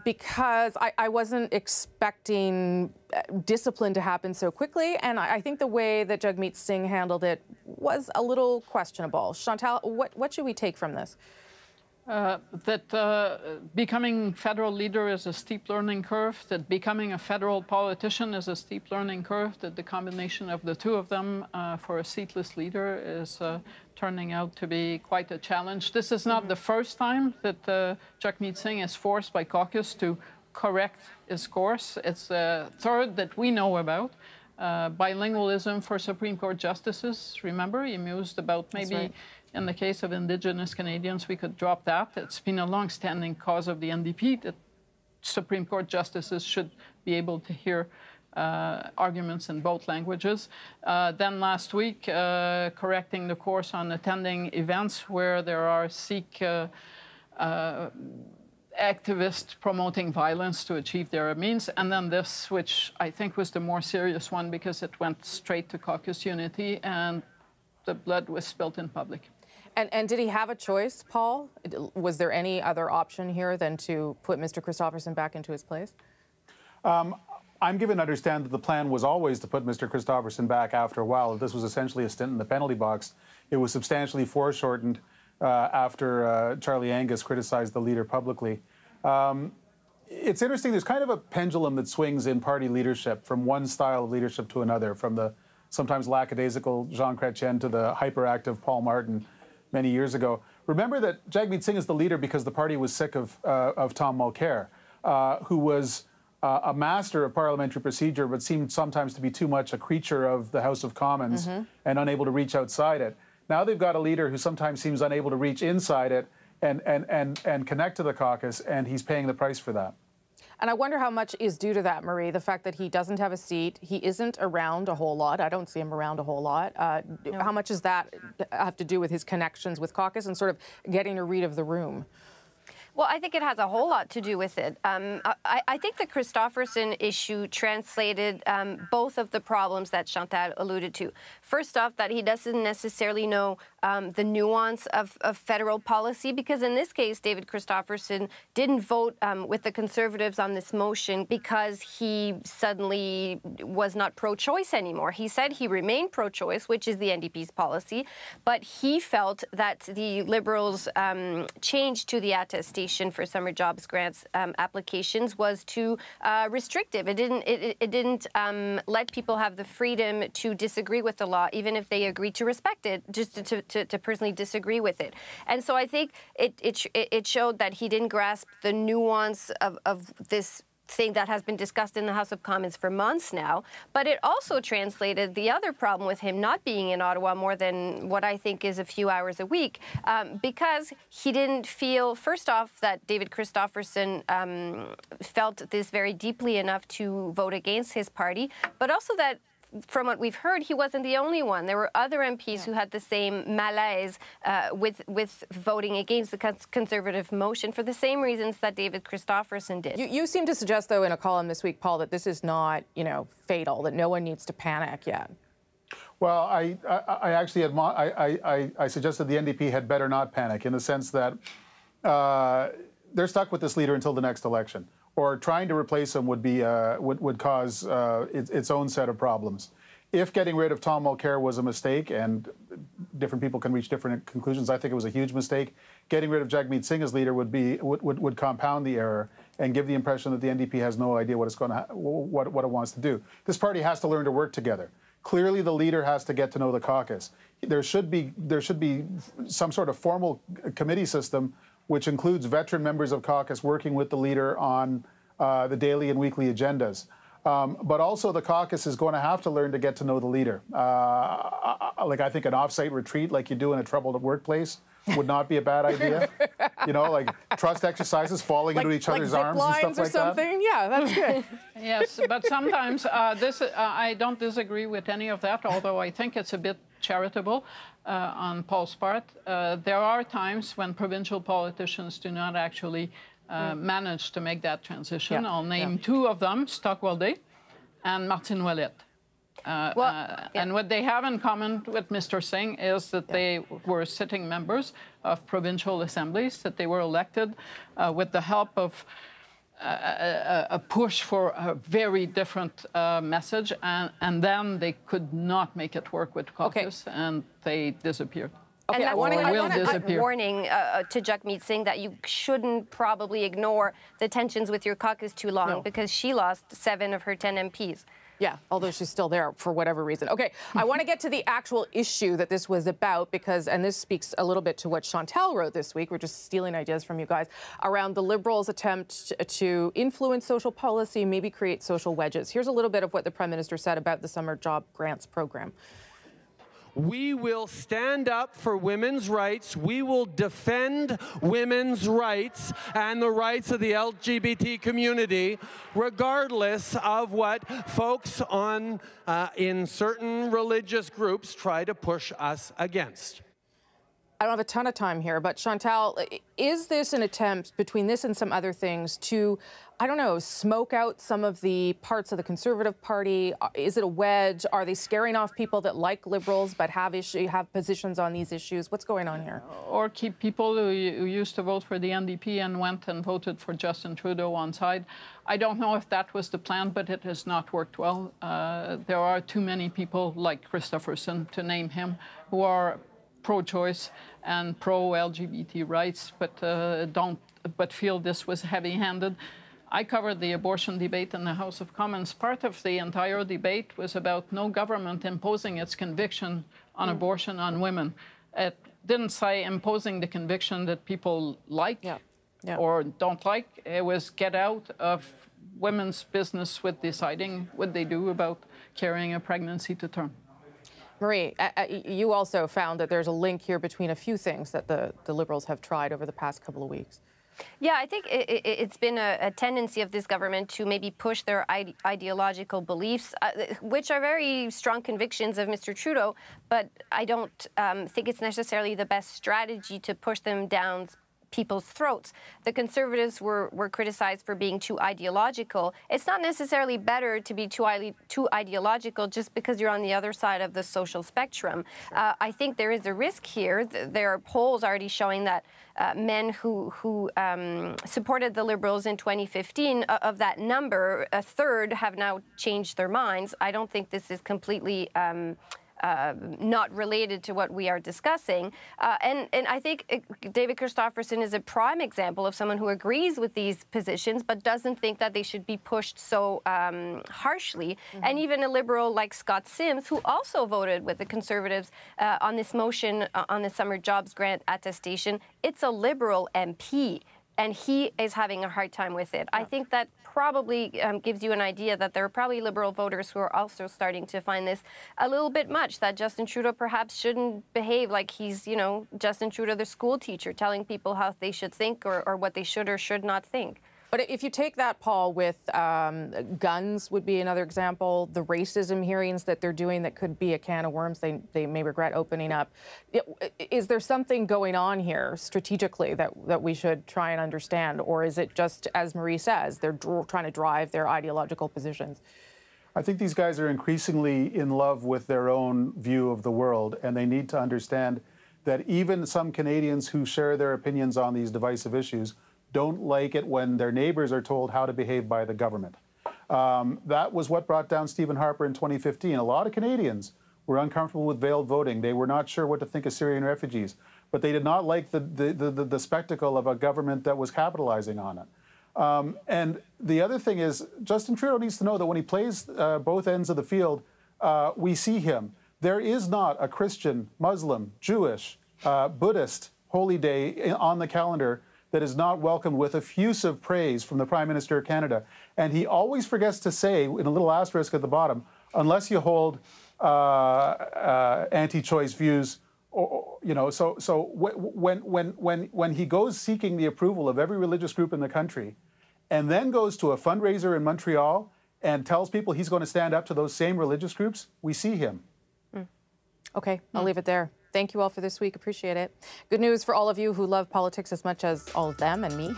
because I wasn't expecting discipline to happen so quickly. And I think the way that Jagmeet Singh handled it was a little questionable. Chantal, what should we take from this? That becoming federal leader is a steep learning curve, that becoming a federal politician is a steep learning curve, that the combination of the two of them for a seatless leader is turning out to be quite a challenge. This is not the first time that Jagmeet Singh is forced by caucus to correct his course. It's the third that we know about. Bilingualism for Supreme Court justices, remember, he mused about maybe in the case of Indigenous Canadians, we could drop that. It's been a long-standing cause of the NDP that Supreme Court justices should be able to hear arguments in both languages. Then last week, correcting the course on attending events where there are Sikh activists promoting violence to achieve their means. And then this, which I think was the more serious one because it went straight to caucus unity and the blood was spilled in public. And did he have a choice, Paul? Was there any other option here than to put Mr. Christopherson back into his place? I'm given to understand that the plan was always to put Mr. Christopherson back after a while. This was essentially a stint in the penalty box. It was substantially foreshortened after Charlie Angus criticized the leader publicly. It's interesting, there's kind of a pendulum that swings in party leadership from one style of leadership to another, from the sometimes lackadaisical Jean Chrétien to the hyperactive Paul Martin many years ago. Remember that Jagmeet Singh is the leader because the party was sick of Tom Mulcair, who was a master of parliamentary procedure, but seemed sometimes to be too much a creature of the House of Commons and unable to reach outside it. Now they've got a leader who sometimes seems unable to reach inside it and connect to the caucus, and he's paying the price for that. And I wonder how much is due to that, Marie, the fact that he doesn't have a seat, he isn't around a whole lot. I don't see him around a whole lot. No. How much does that have to do with his connections with caucus and sort of getting a read of the room? Well, I think it has a whole lot to do with it. I think the Christofferson issue translated both of the problems that Chantal alluded to. First off, that he doesn't necessarily know the nuance of federal policy, because in this case, David Christofferson didn't vote with the Conservatives on this motion because he suddenly was not pro-choice anymore. He said he remained pro-choice, which is the NDP's policy, but he felt that the Liberals' change to the attestation for summer jobs grants applications was too restrictive. It didn't let people have the freedom to disagree with the law, even if they agreed to respect it, just to personally disagree with it. And so I think it showed that he didn't grasp the nuance of this thing that has been discussed in the House of Commons for months now. But it also translated the other problem with him not being in Ottawa more than what I think is a few hours a week, because he didn't feel, first off, that David Christofferson felt this very deeply enough to vote against his party, but also that from what we've heard, he wasn't the only one. There were other MPs who had the same malaise with voting against the Conservative motion for the same reasons that David Christofferson did. You seem to suggest, though, in a column this week, Paul, that this is not, fatal, that no one needs to panic yet. Well, I actually I suggested the NDP had better not panic, in the sense that they're stuck with this leader until the next election, or trying to replace him would cause its own set of problems. If getting rid of Tom Mulcair was a mistake, and different people can reach different conclusions, I think it was a huge mistake. Getting rid of Jagmeet Singh as leader would compound the error and give the impression that the NDP has no idea what it wants to do. This party has to learn to work together. Clearly, the leader has to get to know the caucus. There should be some sort of formal committee system which includes veteran members of caucus working with the leader on the daily and weekly agendas. But also the caucus is going to have to learn to get to know the leader. I think an off-site retreat like you do in a troubled workplace would not be a bad idea. Like trust exercises, falling into each other's arms and stuff like something. Yeah, that's good. Yes, but sometimes I don't disagree with any of that, although I think it's a bit charitable on Paul's part. There are times when provincial politicians do not actually manage to make that transition. Yeah. I'll name two of them, Stockwell Day and Martine Ouellette. And what they have in common with Mr. Singh is that they were sitting members of provincial assemblies, that they were elected with the help of a push for a very different message, and then they could not make it work with caucus, and they disappeared. Okay, and that's a warning to Jagmeet Singh that you shouldn't probably ignore the tensions with your caucus too long, because she lost 7 of her 10 MPs. Yeah, although she's still there for whatever reason. Okay, I want to get to the actual issue that this was about, because, and this speaks a little bit to what Chantal wrote this week, we're just stealing ideas from you guys, around the Liberals' attempt to influence social policy, maybe create social wedges. Here's a little bit of what the Prime Minister said about the summer job grants program. We will stand up for women's rights. We will defend women's rights and the rights of the LGBT community, regardless of what folks in certain religious groups try to push us against. I don't have a ton of time here, but Chantal, is this an attempt, between this and some other things, to, I don't know, smoke out some of the parts of the Conservative Party? Is it a wedge? Are they scaring off people that like Liberals but have positions on these issues? What's going on here? Or keep people who used to vote for the NDP and went and voted for Justin Trudeau on side. I don't know if that was the plan, but it has not worked well. There are too many people like Christofferson, to name him, who are pro-choice and pro-LGBT rights, but feel this was heavy-handed. I covered the abortion debate in the House of Commons. Part of the entire debate was about no government imposing its conviction on abortion on women. It didn't say imposing the conviction that people like or don't like. It was get out of women's business with deciding what they do about carrying a pregnancy to term. Marie, you also found that there's a link here between a few things that the Liberals have tried over the past couple of weeks. Yeah, I think it's been a tendency of this government to maybe push their ideological beliefs, which are very strong convictions of Mr. Trudeau, but I don't think it's necessarily the best strategy to push them down people's throats. The Conservatives were criticized for being too ideological. It's not necessarily better to be too ideological just because you're on the other side of the social spectrum. I think there is a risk here. There are polls already showing that men who supported the Liberals in 2015, of that number, a third have now changed their minds. I don't think this is completely not related to what we are discussing. And I think David Christopherson is a prime example of someone who agrees with these positions but doesn't think that they should be pushed so harshly. And even a Liberal like Scott Sims, who also voted with the Conservatives on this motion on the summer jobs grant attestation, it's a Liberal MP. And he is having a hard time with it. I think that probably gives you an idea that there are probably Liberal voters who are also starting to find this a little bit much, that Justin Trudeau perhaps shouldn't behave like he's, you know, Justin Trudeau, the school teacher, telling people how they should think or what they should or should not think. But if you take that, Paul, with guns would be another example, the racism hearings that they're doing that could be a can of worms they may regret opening up. Is there something going on here strategically that we should try and understand? Or is it just, as Marie says, they're trying to drive their ideological positions? I think these guys are increasingly in love with their own view of the world, and they need to understand that even some Canadians who share their opinions on these divisive issues don't like it when their neighbors are told how to behave by the government. That was what brought down Stephen Harper in 2015. A lot of Canadians were uncomfortable with veiled voting. They were not sure what to think of Syrian refugees, but they did not like the spectacle of a government that was capitalizing on it. And the other thing is, Justin Trudeau needs to know that when he plays both ends of the field, we see him. There is not a Christian, Muslim, Jewish, Buddhist holy day on the calendar that is not welcomed with effusive praise from the Prime Minister of Canada. And he always forgets to say, in a little asterisk at the bottom, unless you hold anti-choice views, or, you know, so when he goes seeking the approval of every religious group in the country, and then goes to a fundraiser in Montreal and tells people he's going to stand up to those same religious groups, we see him. Okay, I'll leave it there. Thank you all for this week. Appreciate it. Good news for all of you who love politics as much as all of them and me.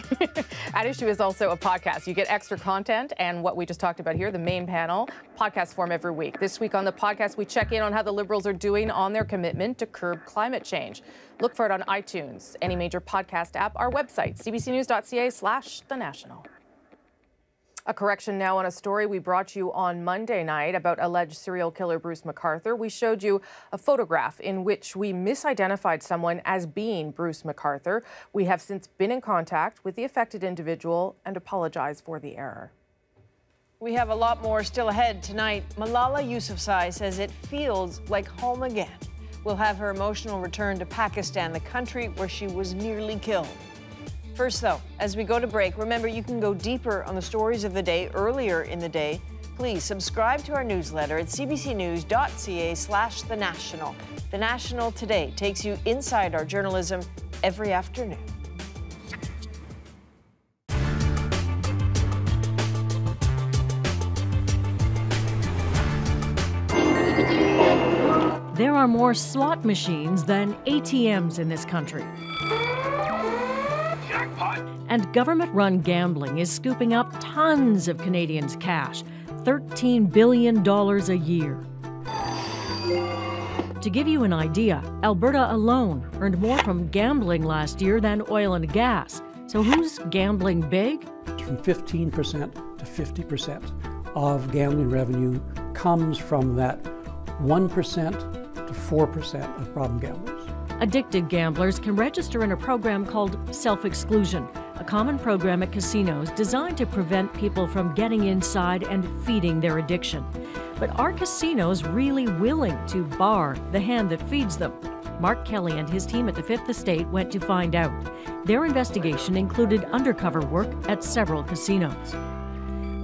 At Issue is also a podcast. You get extra content and what we just talked about here, the main panel, podcast form every week. This week on the podcast, we check in on how the Liberals are doing on their commitment to curb climate change. Look for it on iTunes, any major podcast app, our website, cbcnews.ca/The National. A correction now on a story we brought you on Monday night about alleged serial killer Bruce McArthur. We showed you a photograph in which we misidentified someone as being Bruce McArthur. We have since been in contact with the affected individual and apologize for the error. We have a lot more still ahead tonight. Malala Yousafzai says it feels like home again. We'll have her emotional return to Pakistan, the country where she was nearly killed. First, though, as we go to break, remember you can go deeper on the stories of the day earlier in the day. Please subscribe to our newsletter at cbcnews.ca/The National. The National Today takes you inside our journalism every afternoon. There are more slot machines than ATMs in this country. And government-run gambling is scooping up tons of Canadians' cash, $13 billion a year. To give you an idea, Alberta alone earned more from gambling last year than oil and gas. So who's gambling big? From 15% to 50% of gambling revenue comes from that 1% to 4% of problem gamblers. Addicted gamblers can register in a program called self-exclusion, a common program at casinos designed to prevent people from getting inside and feeding their addiction. But are casinos really willing to bar the hand that feeds them? Mark Kelly and his team at the Fifth Estate went to find out. Their investigation included undercover work at several casinos.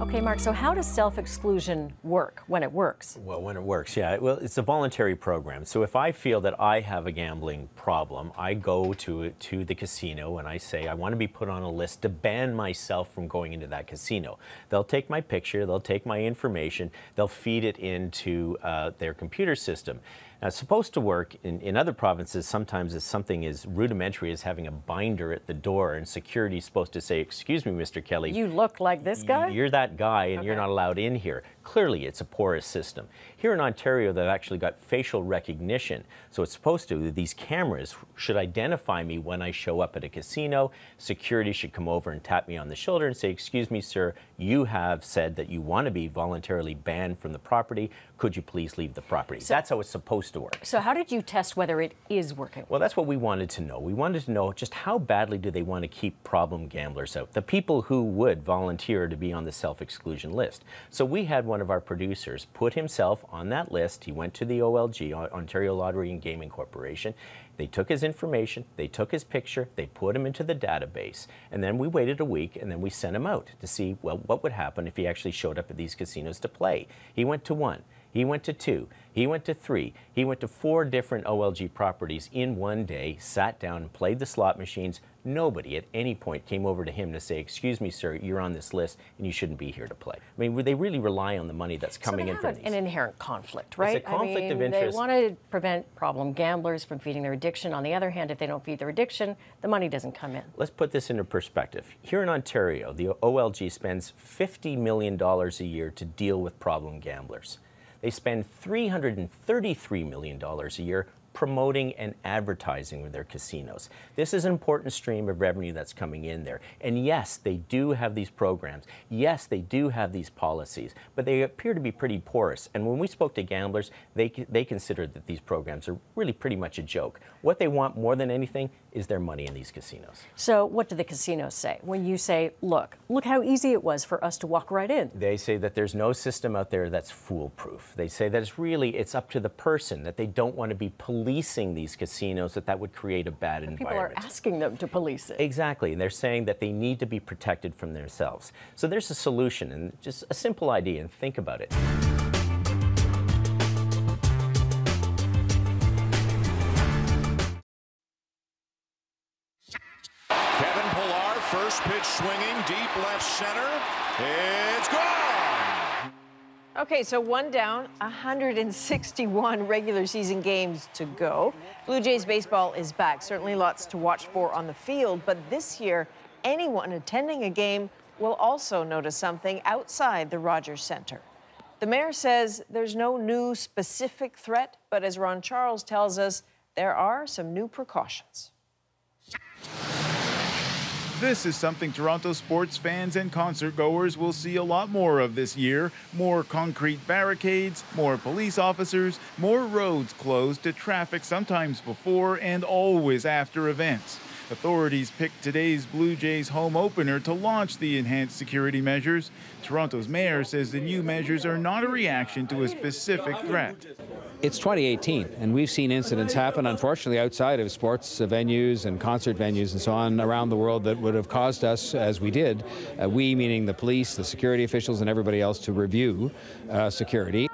Okay, Mark, so how does self-exclusion work when it works? Well, when it works, yeah. Well, it's a voluntary program. So if I feel that I have a gambling problem, I go to the casino and I say I want to be put on a list to ban myself from going into that casino. They'll take my picture, they'll take my information, they'll feed it into their computer system. Now, it's supposed to work in other provinces. Sometimes it's something as rudimentary as having a binder at the door, and security is supposed to say, "Excuse me, Mr. Kelly. You look like this guy? You're that guy, and you're not allowed in here." Clearly, it's a porous system. Here in Ontario, they've actually got facial recognition. So it's supposed to, these cameras should identify me when I show up at a casino. Security should come over and tap me on the shoulder and say, "Excuse me, sir, you have said that you want to be voluntarily banned from the property. Could you please leave the property?" That's how it's supposed to work. So how did you test whether it is working? Well, that's what we wanted to know. We wanted to know just how badly do they want to keep problem gamblers out, the people who would volunteer to be on the self-exclusion list. So we had one of our producers put himself on that list. He went to the OLG, Ontario Lottery and Gaming Corporation. They took his information, they took his picture, they put him into the database, and then we waited a week and then we sent him out to see, well, what would happen if he actually showed up at these casinos to play. He went to 1. He went to 2, he went to 3, he went to 4 different OLG properties in one day, sat down and played the slot machines. Nobody at any point came over to him to say, "Excuse me, sir, you're on this list and you shouldn't be here to play." I mean, they really rely on the money that's coming in from these. An inherent conflict, right? It's a conflict of interest. They want to prevent problem gamblers from feeding their addiction. On the other hand, if they don't feed their addiction, the money doesn't come in. Let's put this into perspective. Here in Ontario, the OLG spends $50 million a year to deal with problem gamblers. They spend $333 million a year promoting and advertising with their casinos. This is an important stream of revenue that's coming in there. And yes, they do have these programs. Yes, they do have these policies, but they appear to be pretty porous. And when we spoke to gamblers, they consider that these programs are really pretty much a joke. What they want more than anything is their money in these casinos. So what do the casinos say when you say, look how easy it was for us to walk right in? They say that there's no system out there that's foolproof. They say that it's up to the person, that they don't want to be policing these casinos, that would create a bad environment. People are asking them to police it. Exactly, and they're saying that they need to be protected from themselves. So there's a solution, and just a simple idea, and think about it. Kevin Pillar, first pitch swinging, deep left center. It's gone! Okay, so 1 down, 161 regular season games to go. Blue Jays baseball is back. Certainly lots to watch for on the field, but this year, anyone attending a game will also notice something outside the Rogers Centre. The mayor says there's no new specific threat, but as Ron Charles tells us, there are some new precautions. This is something Toronto sports fans and concert goers will see a lot more of this year. More concrete barricades, more police officers, more roads closed to traffic sometimes before and always after events. Authorities picked today's Blue Jays home opener to launch the enhanced security measures. Toronto's mayor says the new measures are not a reaction to a specific threat. It's 2018, and we've seen incidents happen, unfortunately, outside of sports venues and concert venues and so on around the world that would have caused us, as we did, we meaning the police, the security officials, and everybody else, to review security.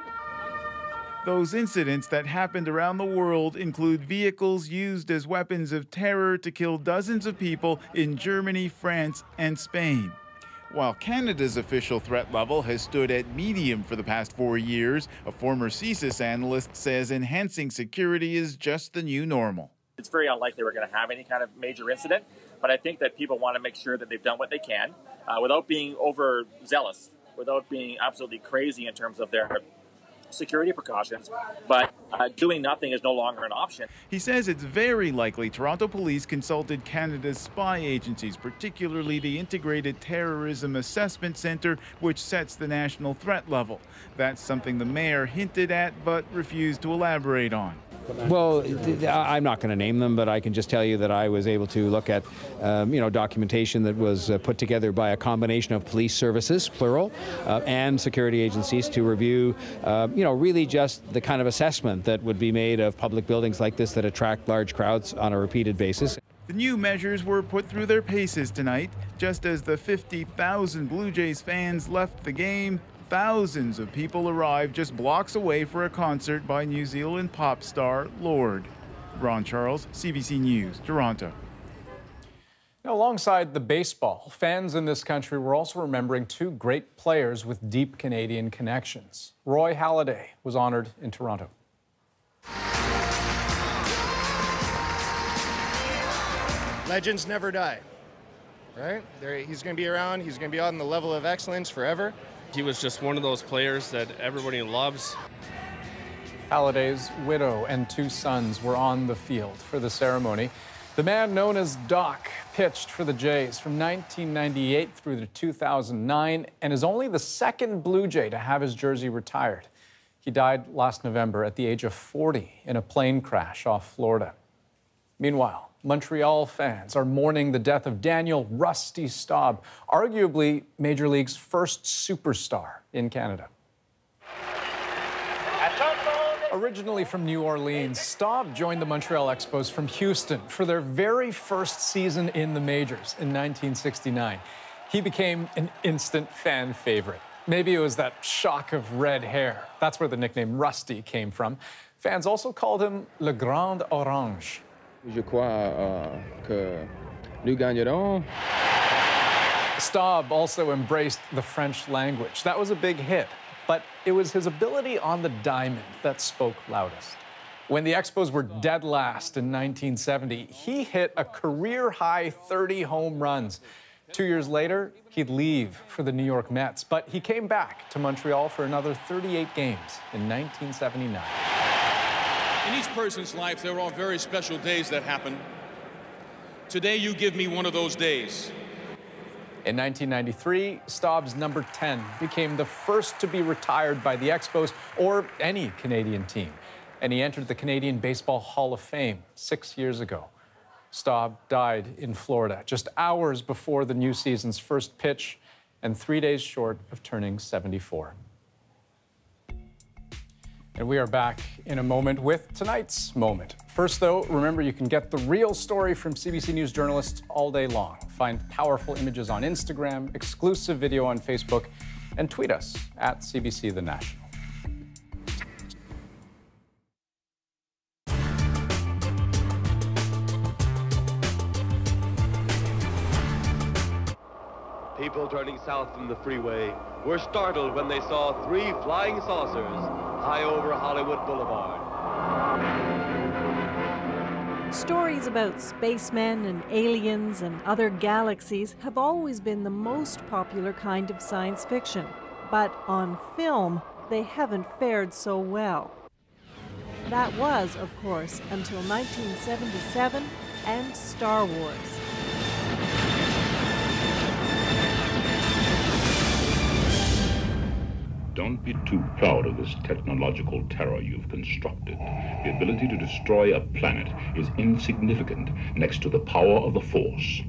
Those incidents that happened around the world include vehicles used as weapons of terror to kill dozens of people in Germany, France, and Spain. While Canada's official threat level has stood at medium for the past 4 years, a former CSIS analyst says enhancing security is just the new normal. It's very unlikely we're going to have any kind of major incident, but I think that people want to make sure that they've done what they can without being overzealous, without being absolutely crazy in terms of their security precautions, but doing nothing is no longer an option. He says it's very likely Toronto police consulted Canada's spy agencies, particularly the Integrated Terrorism Assessment Centre, which sets the national threat level. That's something the mayor hinted at but refused to elaborate on. Well, I'm not going to name them, but I can just tell you that I was able to look at, documentation that was put together by a combination of police services, plural, and security agencies to review, really just the kind of assessment that would be made of public buildings like this that attract large crowds on a repeated basis. The new measures were put through their paces tonight. Just as the 50,000 Blue Jays fans left the game, thousands of people arrived just blocks away for a concert by New Zealand pop star Lorde. Ron Charles, CBC News, Toronto. Now, alongside the baseball, fans in this country were also remembering two great players with deep Canadian connections. Roy Halladay was honored in Toronto. Legends never die, right? He's going to be around. He's going to be on the level of excellence forever. He was just one of those players that everybody loves. Halladay's widow and two sons were on the field for the ceremony. The man known as Doc pitched for the Jays from 1998 through to 2009 and is only the second Blue Jay to have his jersey retired. He died last November at the age of 40 in a plane crash off Florida. Meanwhile, Montreal fans are mourning the death of Daniel "Rusty" Staub, arguably Major League's first superstar in Canada. Originally from New Orleans, Staub joined the Montreal Expos from Houston for their very first season in the majors in 1969. He became an instant fan favorite. Maybe it was that shock of red hair. That's where the nickname Rusty came from. Fans also called him Le Grand Orange. Je crois que nous gagnerons. Staub also embraced the French language. That was a big hit, but it was his ability on the diamond that spoke loudest. When the Expos were dead last in 1970, he hit a career-high 30 home runs. 2 years later, he'd leave for the New York Mets, but he came back to Montreal for another 38 games in 1979. In each person's life, there are very special days that happen. Today, you give me one of those days. In 1993, Staub's number 10 became the first to be retired by the Expos or any Canadian team, and he entered the Canadian Baseball Hall of Fame 6 years ago. Staub died in Florida just hours before the new season's first pitch and 3 days short of turning 74. And we are back in a moment with tonight's moment. First, though, remember you can get the real story from CBC News journalists all day long. Find powerful images on Instagram, exclusive video on Facebook, and tweet us at CBC The National. People turning south from the freeway were startled when they saw 3 flying saucers high over Hollywood Boulevard. Stories about spacemen and aliens and other galaxies have always been the most popular kind of science fiction. But on film, they haven't fared so well. That was, of course, until 1977 and Star Wars. Don't be too proud of this technological terror you've constructed. The ability to destroy a planet is insignificant next to the power of the Force.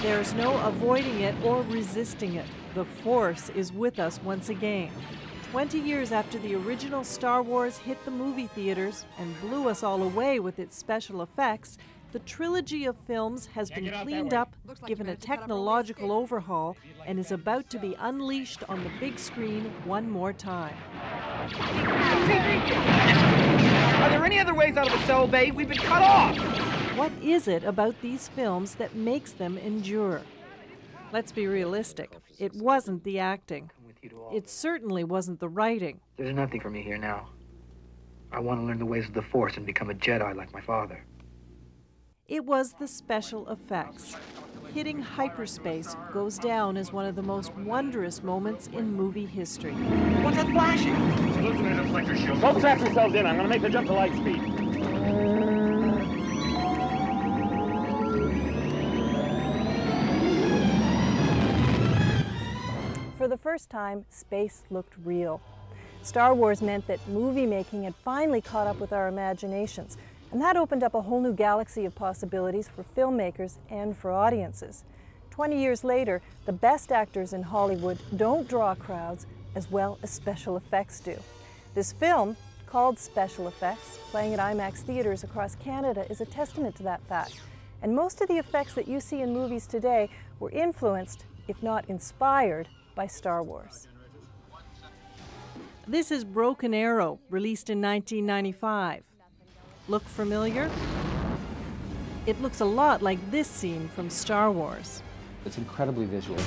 There's no avoiding it or resisting it. The Force is with us once again. 20 years after the original Star Wars hit the movie theaters and blew us all away with its special effects, the trilogy of films has been cleaned up, given a technological overhaul, and is about to be unleashed on the big screen one more time. Are there any other ways out of the cell bay? We've been cut off! What is it about these films that makes them endure? Let's be realistic. It wasn't the acting. It certainly wasn't the writing. There's nothing for me here now. I want to learn the ways of the Force and become a Jedi like my father. It was the special effects. Hitting hyperspace goes down as one of the most wondrous moments in movie history. What's that flashing? Hallucinator deflector shield. Don't trap yourselves in. I'm going to make the jump to light speed. For the first time, space looked real. Star Wars meant that movie making had finally caught up with our imaginations, and that opened up a whole new galaxy of possibilities for filmmakers and for audiences. 20 years later, the best actors in Hollywood don't draw crowds as well as special effects do. This film, called Special Effects, playing at IMAX theaters across Canada, is a testament to that fact. And most of the effects that you see in movies today were influenced, if not inspired, by Star Wars. This is Broken Arrow, released in 1995. Look familiar? It looks a lot like this scene from Star Wars. It's incredibly visual.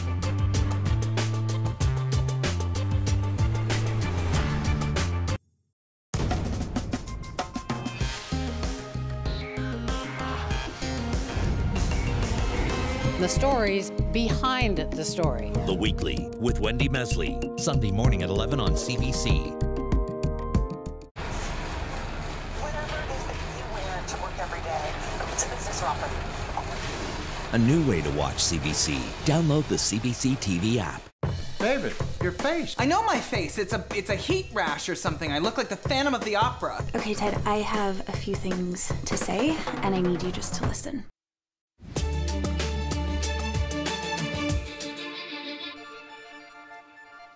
The stories behind the story. The Weekly with Wendy Mesley, Sunday morning at 11 on CBC. A new way to watch CBC. Download the CBC TV app. David, your face. I know my face. It's a heat rash or something. I look like the Phantom of the Opera. Okay, Ted, I have a few things to say, and I need you just to listen.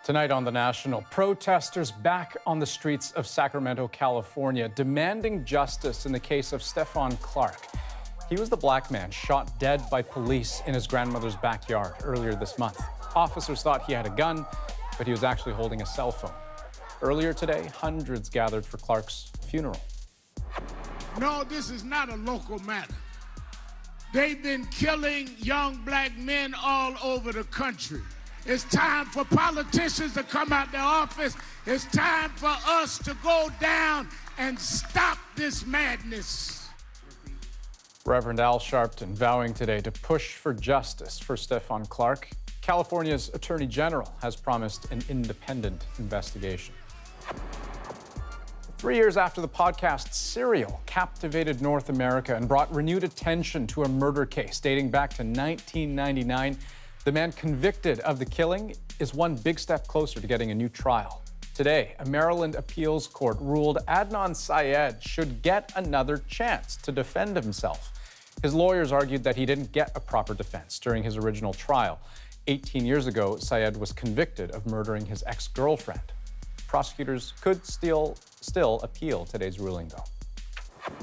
Tonight on The National, protesters back on the streets of Sacramento, California, demanding justice in the case of Stephon Clark. He was the black man shot dead by police in his grandmother's backyard earlier this month. Officers thought he had a gun, but he was actually holding a cell phone. Earlier today, hundreds gathered for Clark's funeral. No, this is not a local matter. They've been killing young black men all over the country. It's time for politicians to come out their office. It's time for us to go down and stop this madness. Reverend Al Sharpton vowing today to push for justice for Stephon Clark. California's Attorney General has promised an independent investigation. 3 years after the podcast Serial captivated North America and brought renewed attention to a murder case dating back to 1999, the man convicted of the killing is one big step closer to getting a new trial. Today, a Maryland appeals court ruled Adnan Syed should get another chance to defend himself. His lawyers argued that he didn't get a proper defense during his original trial. 18 years ago, Syed was convicted of murdering his ex-girlfriend. Prosecutors could still appeal today's ruling, though.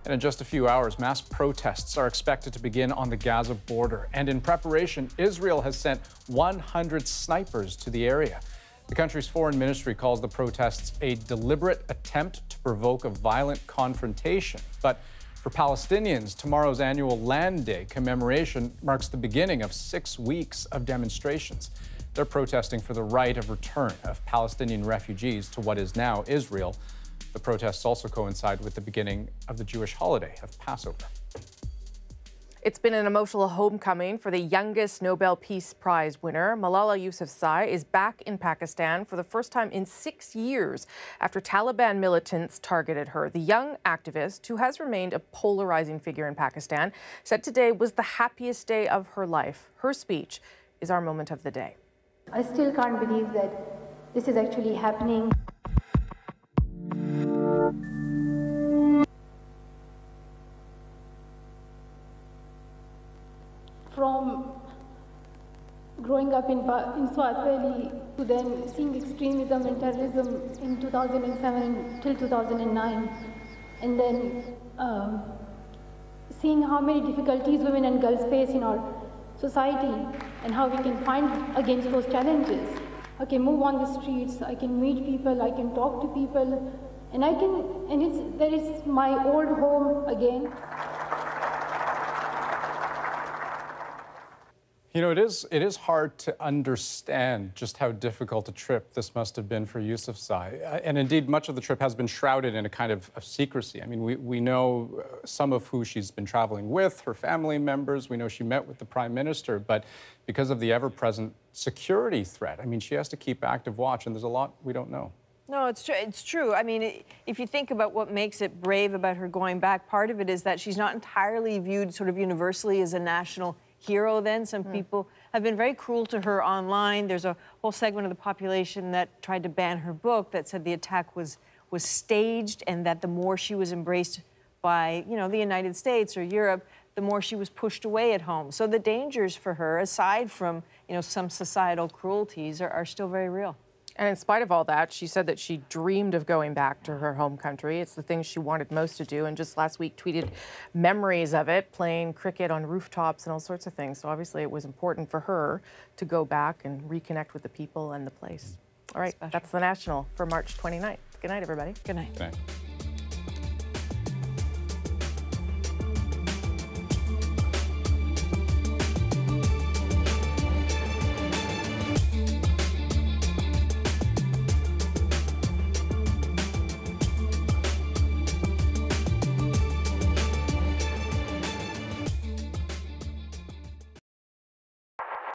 And in just a few hours, mass protests are expected to begin on the Gaza border. And in preparation, Israel has sent 100 snipers to the area. The country's foreign ministry calls the protests a deliberate attempt to provoke a violent confrontation. But for Palestinians, tomorrow's annual Land Day commemoration marks the beginning of 6 weeks of demonstrations. They're protesting for the right of return of Palestinian refugees to what is now Israel. The protests also coincide with the beginning of the Jewish holiday of Passover. It's been an emotional homecoming for the youngest Nobel Peace Prize winner. Malala Yousafzai is back in Pakistan for the first time in 6 years after Taliban militants targeted her. The young activist, who has remained a polarizing figure in Pakistan, said today was the happiest day of her life. Her speech is our moment of the day. I still can't believe that this is actually happening. From growing up in Swat Valley to then seeing extremism and terrorism in 2007 till 2009, and then seeing how many difficulties women and girls face in our society and how we can fight against those challenges. I can move on the streets, I can meet people, I can talk to people, and there is my old home again. You know, it is hard to understand just how difficult a trip this must have been for Yousafzai. And indeed, much of the trip has been shrouded in a kind of secrecy. I mean, we know some of who she's been traveling with, her family members. We know she met with the Prime Minister. But because of the ever-present security threat, I mean, she has to keep active watch, and there's a lot we don't know. No, it's true. It's true. I mean, if you think about what makes it brave about her going back, part of it is that she's not entirely viewed sort of universally as a national hero then. Some people have been very cruel to her online. There's a whole segment of the population that tried to ban her book that said the attack was staged, and that the more she was embraced by, you know, the United States or Europe, the more she was pushed away at home. So the dangers for her, aside from, you know, some societal cruelties, are still very real. And in spite of all that, she said that she dreamed of going back to her home country. It's the thing she wanted most to do, and just last week tweeted memories of it, playing cricket on rooftops and all sorts of things. So obviously it was important for her to go back and reconnect with the people and the place. All right, that's The National for March 29th. Good night, everybody. Good night. Good night.